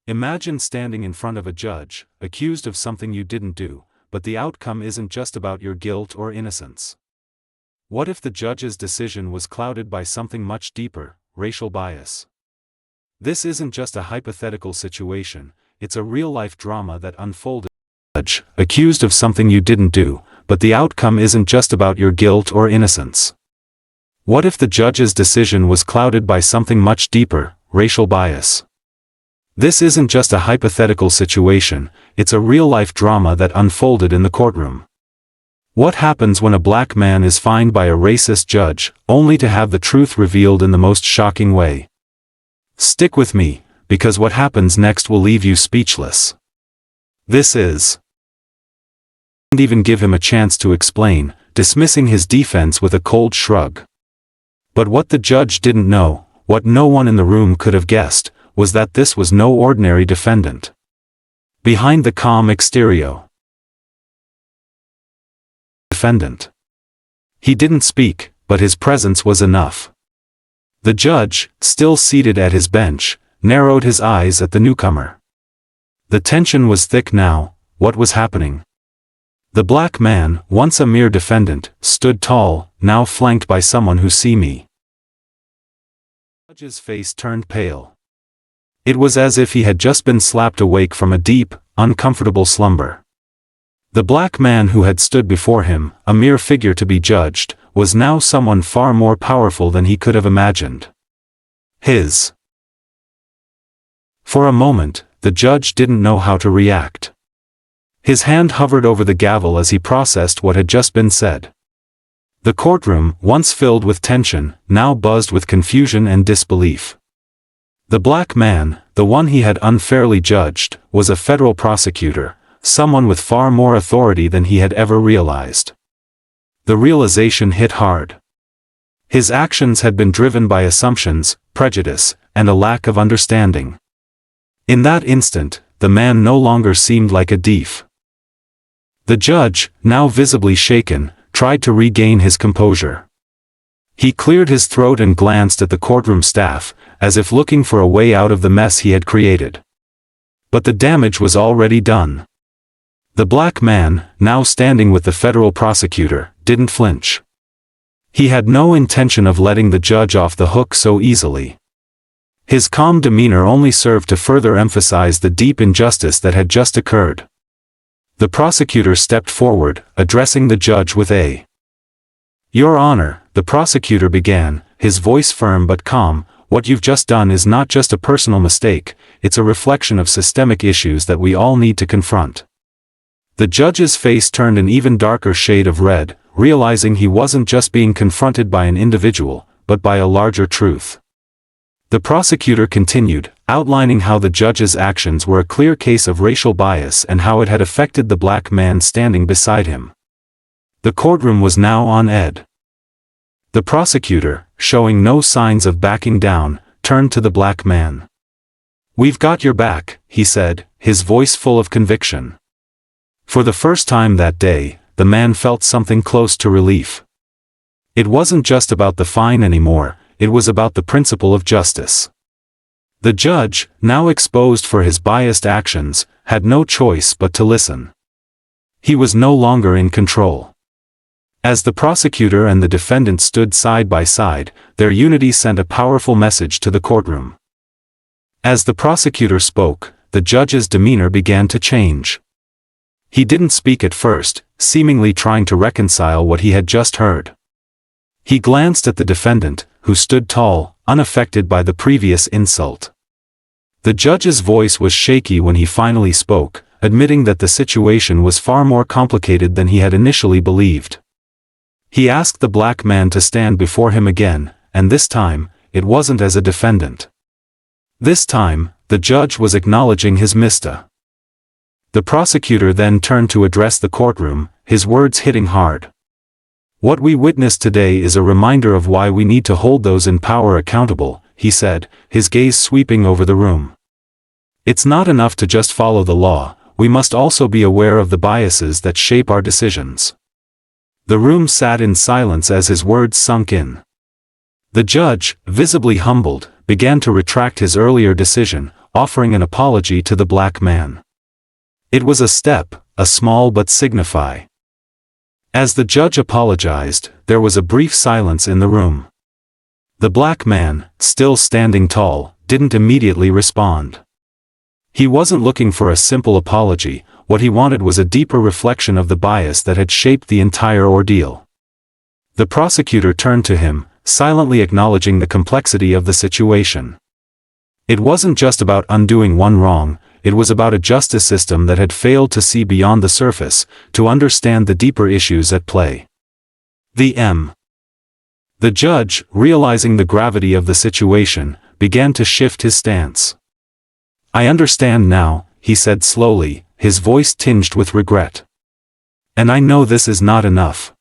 Imagine standing in front of a judge, accused of something you didn't do, but the outcome isn't just about your guilt or innocence. What if the judge's decision was clouded by something much deeper, racial bias? This isn't just a hypothetical situation, it's a real-life drama that unfolded. Judge, accused of something you didn't do, but the outcome isn't just about your guilt or innocence. What if the judge's decision was clouded by something much deeper, racial bias? This isn't just a hypothetical situation, it's a real-life drama that unfolded in the courtroom. What happens when a black man is fined by a racist judge, only to have the truth revealed in the most shocking way? Stick with me, because what happens next will leave you speechless. This is... Didn't even give him a chance to explain, dismissing his defense with a cold shrug. But what the judge didn't know, what no one in the room could have guessed, was that this was no ordinary defendant. Behind the calm exterior. Defendant. He didn't speak, but his presence was enough. The judge, still seated at his bench, narrowed his eyes at the newcomer. The tension was thick now. What was happening? The black man, once a mere defendant, stood tall, now flanked by someone who see me. The judge's face turned pale. It was as if he had just been slapped awake from a deep, uncomfortable slumber. The black man who had stood before him, a mere figure to be judged, was now someone far more powerful than he could have imagined. For a moment, the judge didn't know how to react. His hand hovered over the gavel as he processed what had just been said. The courtroom, once filled with tension, now buzzed with confusion and disbelief. The black man, the one he had unfairly judged, was a federal prosecutor, someone with far more authority than he had ever realized. The realization hit hard. His actions had been driven by assumptions, prejudice, and a lack of understanding. In that instant, the man no longer seemed like a thief. The judge, now visibly shaken, tried to regain his composure. He cleared his throat and glanced at the courtroom staff, as if looking for a way out of the mess he had created. But the damage was already done. The black man, now standing with the federal prosecutor, didn't flinch. He had no intention of letting the judge off the hook so easily. His calm demeanor only served to further emphasize the deep injustice that had just occurred. The prosecutor stepped forward, addressing the judge with a "Your Honor," the prosecutor began, his voice firm but calm, "what you've just done is not just a personal mistake, it's a reflection of systemic issues that we all need to confront." The judge's face turned an even darker shade of red, realizing he wasn't just being confronted by an individual, but by a larger truth. The prosecutor continued, outlining how the judge's actions were a clear case of racial bias and how it had affected the black man standing beside him. The courtroom was now on edge. The prosecutor, showing no signs of backing down, turned to the black man. "We've got your back," he said, his voice full of conviction. For the first time that day, the man felt something close to relief. It wasn't just about the fine anymore, it was about the principle of justice. The judge, now exposed for his biased actions, had no choice but to listen. He was no longer in control. As the prosecutor and the defendant stood side by side, their unity sent a powerful message to the courtroom. As the prosecutor spoke, the judge's demeanor began to change. He didn't speak at first, seemingly trying to reconcile what he had just heard. He glanced at the defendant, who stood tall, unaffected by the previous insult. The judge's voice was shaky when he finally spoke, admitting that the situation was far more complicated than he had initially believed. He asked the black man to stand before him again, and this time, it wasn't as a defendant. This time, the judge was acknowledging his mistake. The prosecutor then turned to address the courtroom, his words hitting hard. "What we witnessed today is a reminder of why we need to hold those in power accountable," he said, his gaze sweeping over the room. "It's not enough to just follow the law, we must also be aware of the biases that shape our decisions." The room sat in silence as his words sunk in. The judge, visibly humbled, began to retract his earlier decision, offering an apology to the black man. It was a step, a small but signify. As the judge apologized, there was a brief silence in the room. The black man, still standing tall, didn't immediately respond. He wasn't looking for a simple apology. What he wanted was a deeper reflection of the bias that had shaped the entire ordeal. The prosecutor turned to him, silently acknowledging the complexity of the situation. It wasn't just about undoing one wrong, it was about a justice system that had failed to see beyond the surface, to understand the deeper issues at play. The judge, realizing the gravity of the situation, began to shift his stance. "I understand now," he said slowly, his voice tinged with regret. "And I know this is not enough."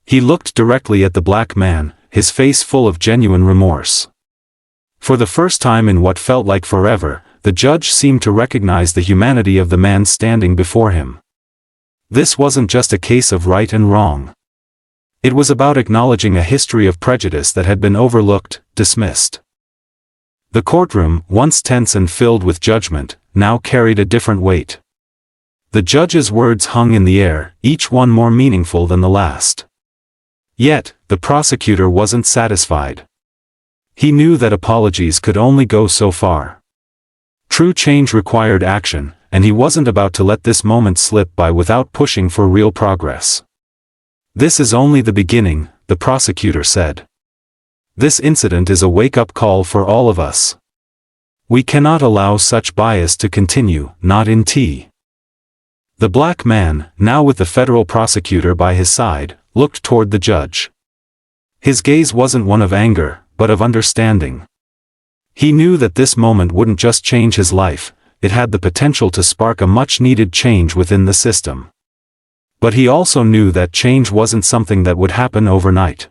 He looked directly at the black man, his face full of genuine remorse. For the first time in what felt like forever, the judge seemed to recognize the humanity of the man standing before him. This wasn't just a case of right and wrong. It was about acknowledging a history of prejudice that had been overlooked, dismissed. The courtroom, once tense and filled with judgment, now carried a different weight. The judge's words hung in the air, each one more meaningful than the last. Yet, the prosecutor wasn't satisfied. He knew that apologies could only go so far. True change required action, and he wasn't about to let this moment slip by without pushing for real progress. "This is only the beginning," the prosecutor said. "This incident is a wake-up call for all of us. We cannot allow such bias to continue, not in T." The black man, now with the federal prosecutor by his side, looked toward the judge. His gaze wasn't one of anger, but of understanding. He knew that this moment wouldn't just change his life, it had the potential to spark a much-needed change within the system. But he also knew that change wasn't something that would happen overnight.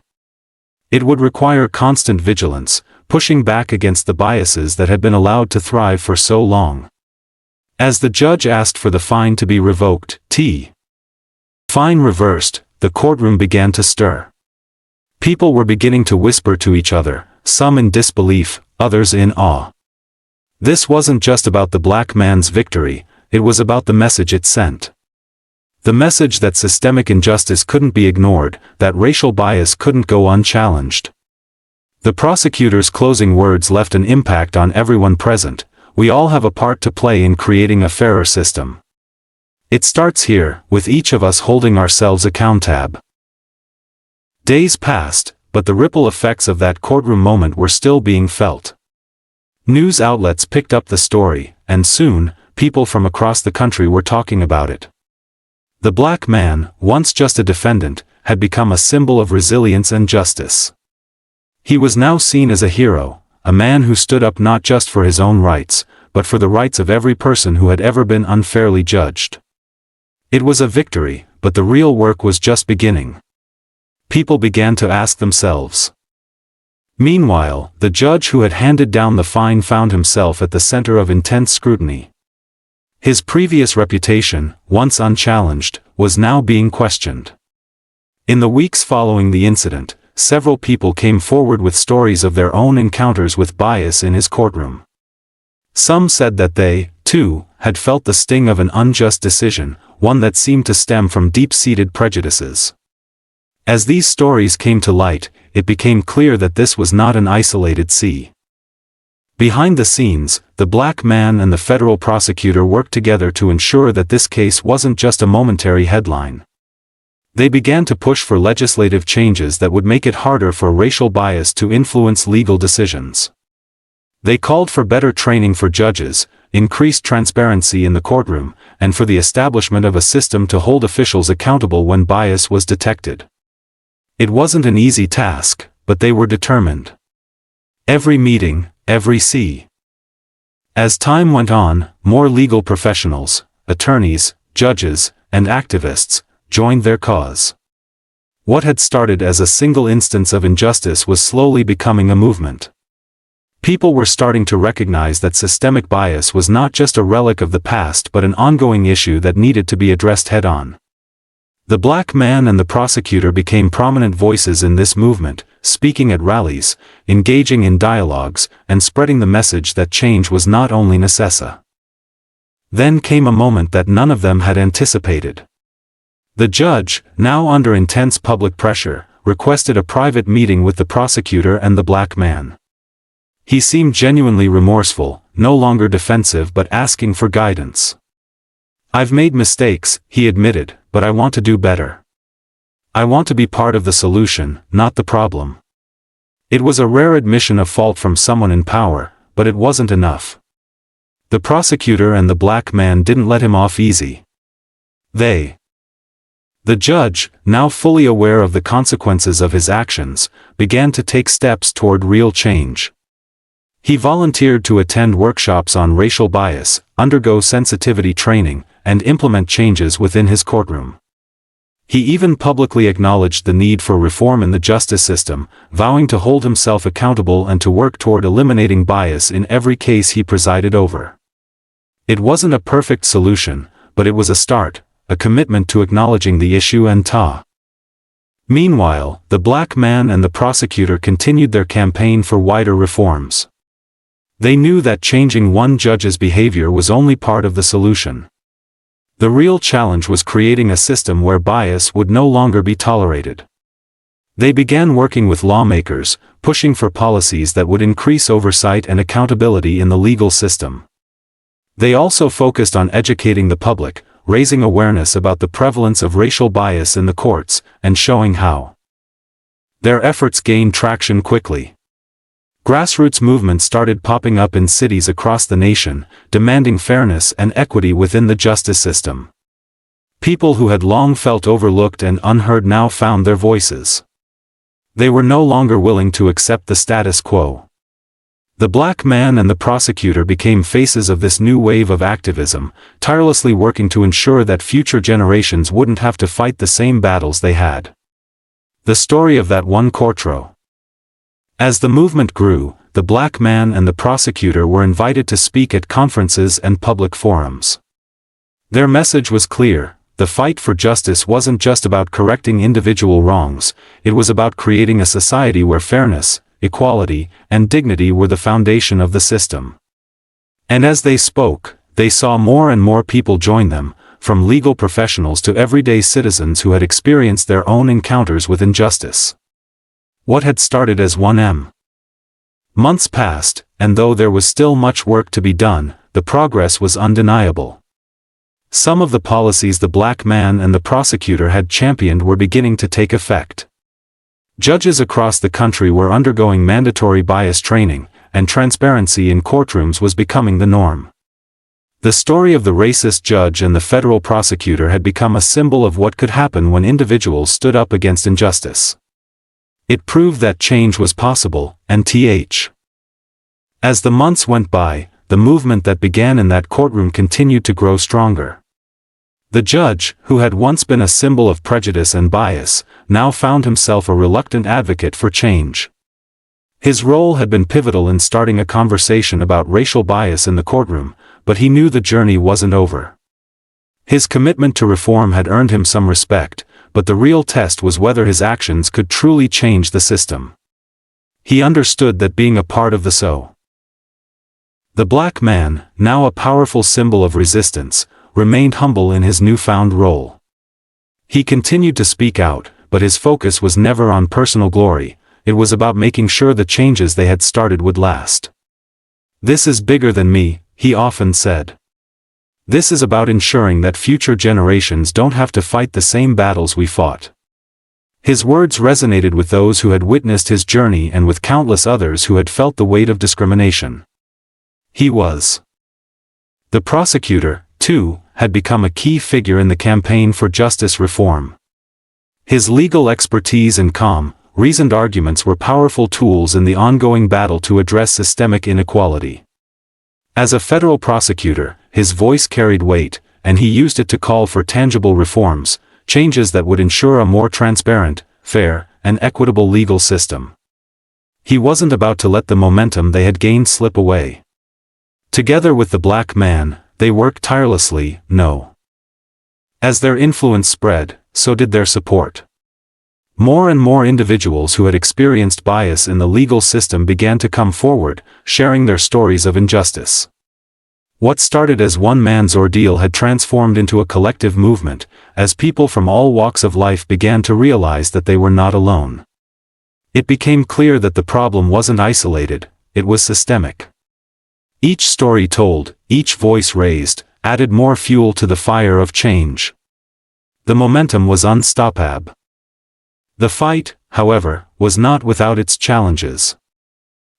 It would require constant vigilance, pushing back against the biases that had been allowed to thrive for so long. As the judge asked for the fine to be revoked, fine reversed, the courtroom began to stir. People were beginning to whisper to each other, some in disbelief, others in awe. This wasn't just about the black man's victory, it was about the message it sent. The message that systemic injustice couldn't be ignored, that racial bias couldn't go unchallenged. The prosecutor's closing words left an impact on everyone present. "We all have a part to play in creating a fairer system. It starts here, with each of us holding ourselves accountable." Days passed, but the ripple effects of that courtroom moment were still being felt. News outlets picked up the story, and soon, people from across the country were talking about it. The black man, once just a defendant, had become a symbol of resilience and justice. He was now seen as a hero, a man who stood up not just for his own rights, but for the rights of every person who had ever been unfairly judged. It was a victory, but the real work was just beginning. People began to ask themselves. Meanwhile, the judge who had handed down the fine found himself at the center of intense scrutiny. His previous reputation, once unchallenged, was now being questioned. In the weeks following the incident, several people came forward with stories of their own encounters with bias in his courtroom. Some said that they, too, had felt the sting of an unjust decision, one that seemed to stem from deep-seated prejudices. As these stories came to light, it became clear that this was not an isolated sea. Behind the scenes, the black man and the federal prosecutor worked together to ensure that this case wasn't just a momentary headline. They began to push for legislative changes that would make it harder for racial bias to influence legal decisions. They called for better training for judges, increased transparency in the courtroom, and for the establishment of a system to hold officials accountable when bias was detected. It wasn't an easy task, but they were determined. Every meeting, every C. As time went on, more legal professionals, attorneys, judges, and activists, joined their cause. What had started as a single instance of injustice was slowly becoming a movement. People were starting to recognize that systemic bias was not just a relic of the past but an ongoing issue that needed to be addressed head-on. The black man and the prosecutor became prominent voices in this movement, speaking at rallies, engaging in dialogues, and spreading the message that change was not only necessary. Then came a moment that none of them had anticipated. The judge, now under intense public pressure, requested a private meeting with the prosecutor and the black man. He seemed genuinely remorseful, no longer defensive but asking for guidance. "I've made mistakes," he admitted, "but I want to do better. I want to be part of the solution, not the problem." It was a rare admission of fault from someone in power, but it wasn't enough. The prosecutor and the black man didn't let him off easy. The judge, now fully aware of the consequences of his actions, began to take steps toward real change. He volunteered to attend workshops on racial bias, undergo sensitivity training, and implement changes within his courtroom. He even publicly acknowledged the need for reform in the justice system, vowing to hold himself accountable and to work toward eliminating bias in every case he presided over. It wasn't a perfect solution, but it was a start, a commitment to acknowledging the issue and Meanwhile, the black man and the prosecutor continued their campaign for wider reforms. They knew that changing one judge's behavior was only part of the solution. The real challenge was creating a system where bias would no longer be tolerated. They began working with lawmakers, pushing for policies that would increase oversight and accountability in the legal system. They also focused on educating the public, raising awareness about the prevalence of racial bias in the courts, and showing how. Their efforts gained traction quickly. Grassroots movements started popping up in cities across the nation, demanding fairness and equity within the justice system. People who had long felt overlooked and unheard now found their voices. They were no longer willing to accept the status quo. The black man and the prosecutor became faces of this new wave of activism, tirelessly working to ensure that future generations wouldn't have to fight the same battles they had. The story of that one courtroom. As the movement grew, the black man and the prosecutor were invited to speak at conferences and public forums. Their message was clear: the fight for justice wasn't just about correcting individual wrongs, it was about creating a society where fairness, equality, and dignity were the foundation of the system. And as they spoke, they saw more and more people join them, from legal professionals to everyday citizens who had experienced their own encounters with injustice. What had started as months passed, and though there was still much work to be done, the progress was undeniable. Some of the policies the black man and the prosecutor had championed were beginning to take effect. Judges across the country were undergoing mandatory bias training, and transparency in courtrooms was becoming the norm. The story of the racist judge and the federal prosecutor had become a symbol of what could happen when individuals stood up against injustice. It proved that change was possible, and as the months went by, the movement that began in that courtroom continued to grow stronger. The judge, who had once been a symbol of prejudice and bias, now found himself a reluctant advocate for change. His role had been pivotal in starting a conversation about racial bias in the courtroom, but he knew the journey wasn't over. His commitment to reform had earned him some respect, but the real test was whether his actions could truly change the system. He understood that being a part of the black man, now a powerful symbol of resistance, remained humble in his newfound role. He continued to speak out, but his focus was never on personal glory, it was about making sure the changes they had started would last. "This is bigger than me," he often said. "This is about ensuring that future generations don't have to fight the same battles we fought." His words resonated with those who had witnessed his journey and with countless others who had felt the weight of discrimination. The prosecutor, too, had become a key figure in the campaign for justice reform. His legal expertise and calm, reasoned arguments were powerful tools in the ongoing battle to address systemic inequality. As a federal prosecutor, his voice carried weight, and he used it to call for tangible reforms, changes that would ensure a more transparent, fair, and equitable legal system. He wasn't about to let the momentum they had gained slip away. Together with the black man, they worked tirelessly. As their influence spread, so did their support. More and more individuals who had experienced bias in the legal system began to come forward, sharing their stories of injustice. What started as one man's ordeal had transformed into a collective movement, as people from all walks of life began to realize that they were not alone. It became clear that the problem wasn't isolated, it was systemic. Each story told, each voice raised, added more fuel to the fire of change. The momentum was unstoppable. The fight, however, was not without its challenges.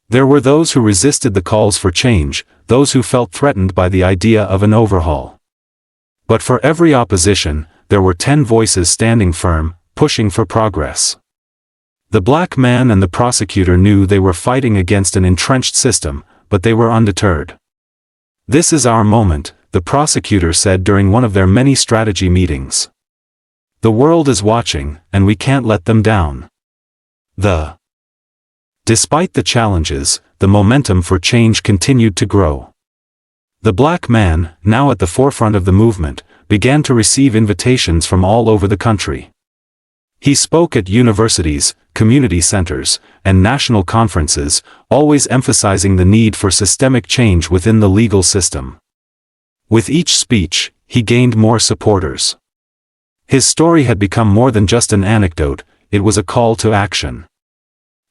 There were those who resisted the calls for change, those who felt threatened by the idea of an overhaul. But for every opposition, there were 10 voices standing firm, pushing for progress. The black man and the prosecutor knew they were fighting against an entrenched system, but they were undeterred. "This is our moment," the prosecutor said during one of their many strategy meetings. "The world is watching, and we can't let them down." Despite the challenges, the momentum for change continued to grow. The black man, now at the forefront of the movement, began to receive invitations from all over the country. He spoke at universities, community centers, and national conferences, always emphasizing the need for systemic change within the legal system. With each speech, he gained more supporters. His story had become more than just an anecdote, it was a call to action.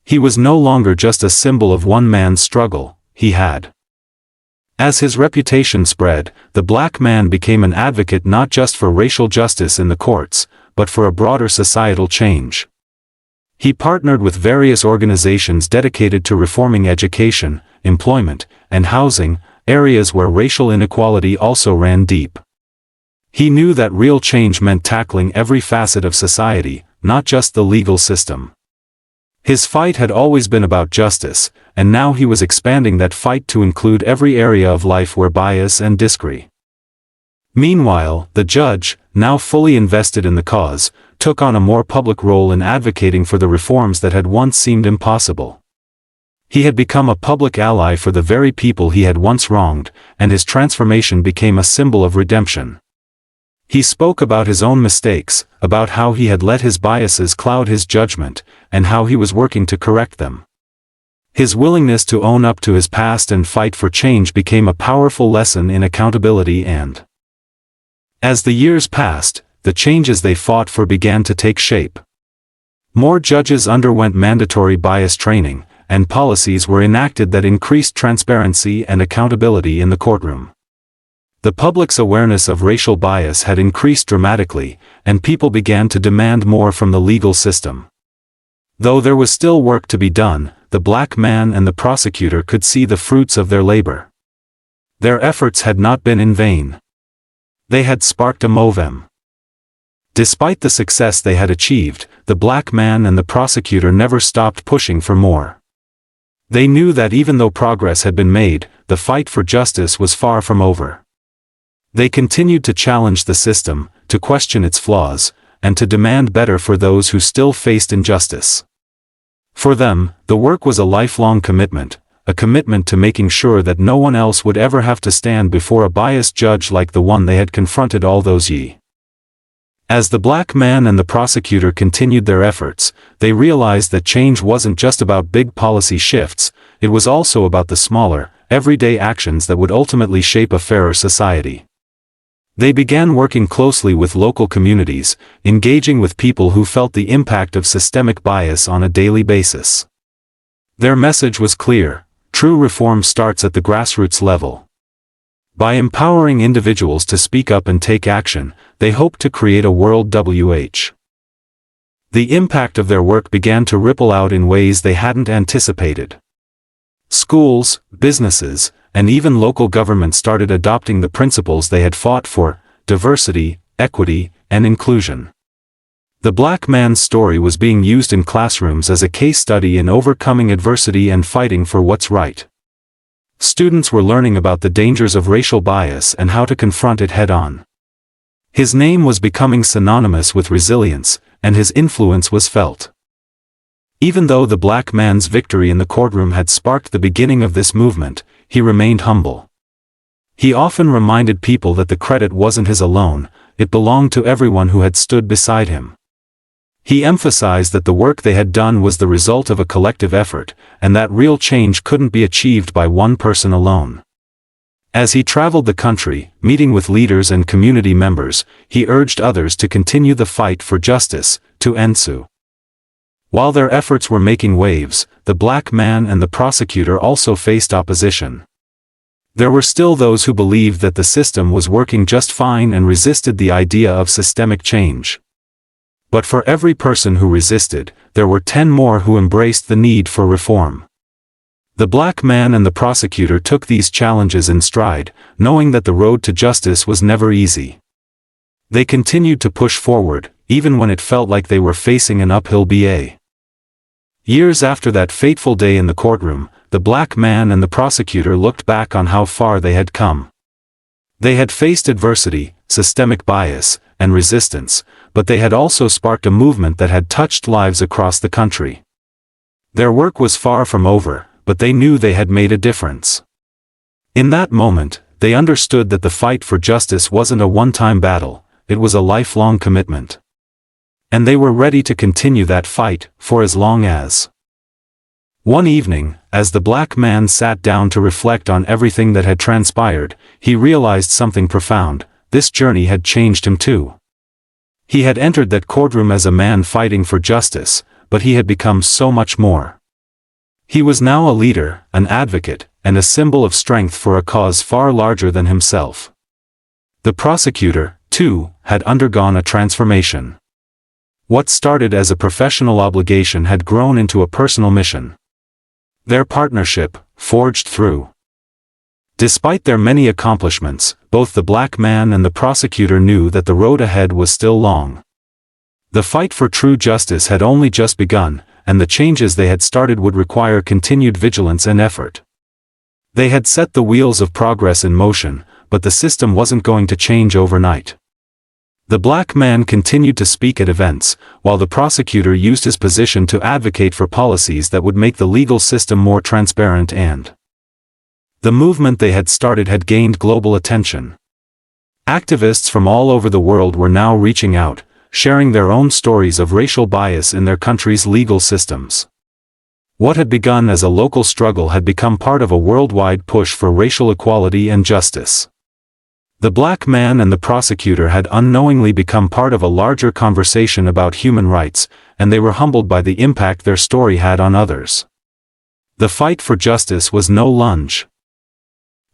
He was no longer just a symbol of one man's struggle, he had. As his reputation spread, the black man became an advocate not just for racial justice in the courts, but for a broader societal change. He partnered with various organizations dedicated to reforming education, employment, and housing, areas where racial inequality also ran deep. He knew that real change meant tackling every facet of society, not just the legal system. His fight had always been about justice, and now he was expanding that fight to include every area of life where bias and discrimination. Meanwhile, the judge, now fully invested in the cause, took on a more public role in advocating for the reforms that had once seemed impossible. He had become a public ally for the very people he had once wronged, and his transformation became a symbol of redemption. He spoke about his own mistakes, about how he had let his biases cloud his judgment, and how he was working to correct them. His willingness to own up to his past and fight for change became a powerful lesson in accountability and. As the years passed, the changes they fought for began to take shape. More judges underwent mandatory bias training, and policies were enacted that increased transparency and accountability in the courtroom. The public's awareness of racial bias had increased dramatically, and people began to demand more from the legal system. Though there was still work to be done, the black man and the prosecutor could see the fruits of their labor. Their efforts had not been in vain. They had sparked a movement. Despite the success they had achieved, the black man and the prosecutor never stopped pushing for more. They knew that even though progress had been made, the fight for justice was far from over. They continued to challenge the system, to question its flaws, and to demand better for those who still faced injustice. For them, the work was a lifelong commitment, a commitment to making sure that no one else would ever have to stand before a biased judge like the one they had confronted all those years. As the black man and the prosecutor continued their efforts, they realized that change wasn't just about big policy shifts, it was also about the smaller, everyday actions that would ultimately shape a fairer society. They began working closely with local communities, engaging with people who felt the impact of systemic bias on a daily basis. Their message was clear: true reform starts at the grassroots level. By empowering individuals to speak up and take action, they hoped to create a world which. The impact of their work began to ripple out in ways they hadn't anticipated. Schools, businesses, and even local governments started adopting the principles they had fought for: diversity, equity, and inclusion. The black man's story was being used in classrooms as a case study in overcoming adversity and fighting for what's right. Students were learning about the dangers of racial bias and how to confront it head-on. His name was becoming synonymous with resilience, and his influence was felt. Even though the black man's victory in the courtroom had sparked the beginning of this movement, he remained humble. He often reminded people that the credit wasn't his alone, it belonged to everyone who had stood beside him. He emphasized that the work they had done was the result of a collective effort, and that real change couldn't be achieved by one person alone. As he traveled the country, meeting with leaders and community members, he urged others to continue the fight for justice, to end. While their efforts were making waves, the black man and the prosecutor also faced opposition. There were still those who believed that the system was working just fine and resisted the idea of systemic change. But for every person who resisted, there were 10 more who embraced the need for reform. The black man and the prosecutor took these challenges in stride, knowing that the road to justice was never easy. They continued to push forward, even when it felt like they were facing an uphill battle. Years after that fateful day in the courtroom, the black man and the prosecutor looked back on how far they had come. They had faced adversity, systemic bias, and resistance, but they had also sparked a movement that had touched lives across the country. Their work was far from over, but they knew they had made a difference. In that moment, they understood that the fight for justice wasn't a one-time battle, it was a lifelong commitment. And they were ready to continue that fight, for as long as. One evening, as the black man sat down to reflect on everything that had transpired, he realized something profound: this journey had changed him too. He had entered that courtroom as a man fighting for justice, but he had become so much more. He was now a leader, an advocate, and a symbol of strength for a cause far larger than himself. The prosecutor, too, had undergone a transformation. What started as a professional obligation had grown into a personal mission. Their partnership, forged through. Despite their many accomplishments, both the black man and the prosecutor knew that the road ahead was still long. The fight for true justice had only just begun, and the changes they had started would require continued vigilance and effort. They had set the wheels of progress in motion, but the system wasn't going to change overnight. The black man continued to speak at events, while the prosecutor used his position to advocate for policies that would make the legal system more transparent and. The movement they had started had gained global attention. Activists from all over the world were now reaching out, sharing their own stories of racial bias in their country's legal systems. What had begun as a local struggle had become part of a worldwide push for racial equality and justice. The black man and the prosecutor had unknowingly become part of a larger conversation about human rights, and they were humbled by the impact their story had on others. The fight for justice was no lunge.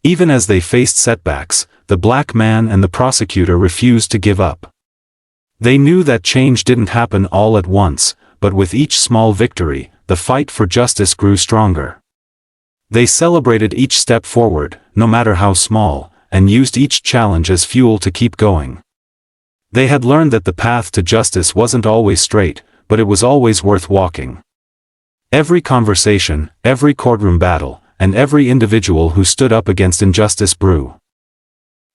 Even as they faced setbacks, the black man and the prosecutor refused to give up. They knew that change didn't happen all at once, but with each small victory, the fight for justice grew stronger. They celebrated each step forward, no matter how small, and used each challenge as fuel to keep going. They had learned that the path to justice wasn't always straight, but it was always worth walking. Every conversation, every courtroom battle, and every individual who stood up against injustice grew.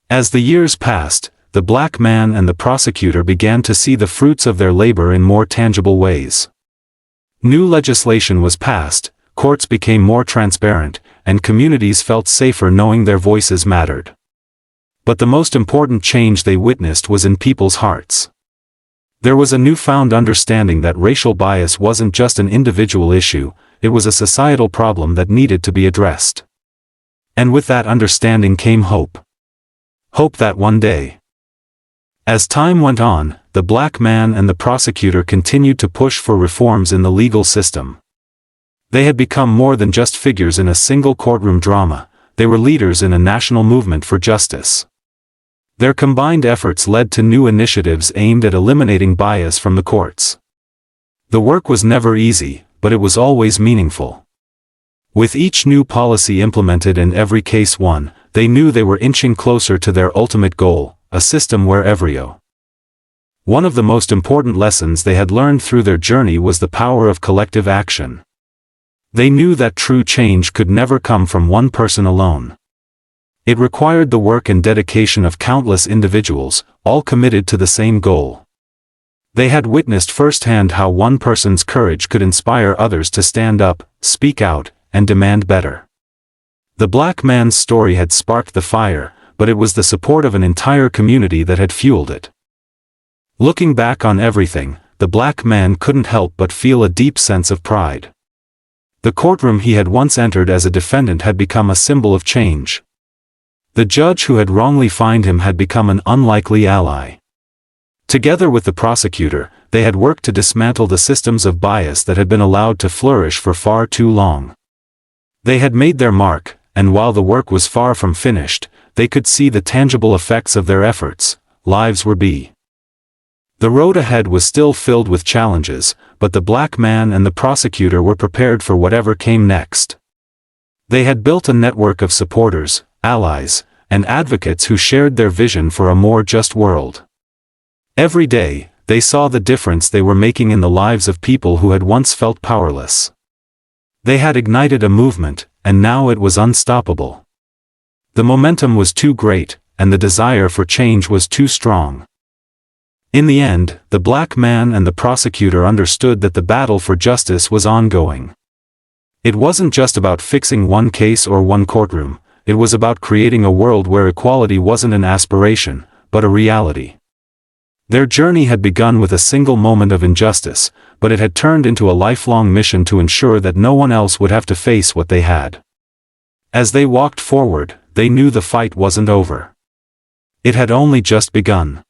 As the years passed, the black man and the prosecutor began to see the fruits of their labor in more tangible ways. New legislation was passed, courts became more transparent, and communities felt safer knowing their voices mattered. But the most important change they witnessed was in people's hearts. There was a newfound understanding that racial bias wasn't just an individual issue, it was a societal problem that needed to be addressed. And with that understanding came hope. Hope that one day. As time went on, the black man and the prosecutor continued to push for reforms in the legal system. They had become more than just figures in a single courtroom drama, they were leaders in a national movement for justice. Their combined efforts led to new initiatives aimed at eliminating bias from the courts. The work was never easy, but it was always meaningful. With each new policy implemented and every case won, they knew they were inching closer to their ultimate goal, a system where One of the most important lessons they had learned through their journey was the power of collective action. They knew that true change could never come from one person alone. It required the work and dedication of countless individuals, all committed to the same goal. They had witnessed firsthand how one person's courage could inspire others to stand up, speak out, and demand better. The black man's story had sparked the fire, but it was the support of an entire community that had fueled it. Looking back on everything, the black man couldn't help but feel a deep sense of pride. The courtroom he had once entered as a defendant had become a symbol of change. The judge who had wrongly fined him had become an unlikely ally. Together with the prosecutor, they had worked to dismantle the systems of bias that had been allowed to flourish for far too long. They had made their mark, and while the work was far from finished, they could see the tangible effects of their efforts. Lives were being. The road ahead was still filled with challenges, but the black man and the prosecutor were prepared for whatever came next. They had built a network of supporters, allies, and advocates who shared their vision for a more just world. Every day, they saw the difference they were making in the lives of people who had once felt powerless. They had ignited a movement, and now it was unstoppable. The momentum was too great, and the desire for change was too strong. In the end, the black man and the prosecutor understood that the battle for justice was ongoing. It wasn't just about fixing one case or one courtroom, it was about creating a world where equality wasn't an aspiration, but a reality. Their journey had begun with a single moment of injustice, but it had turned into a lifelong mission to ensure that no one else would have to face what they had. As they walked forward, they knew the fight wasn't over. It had only just begun.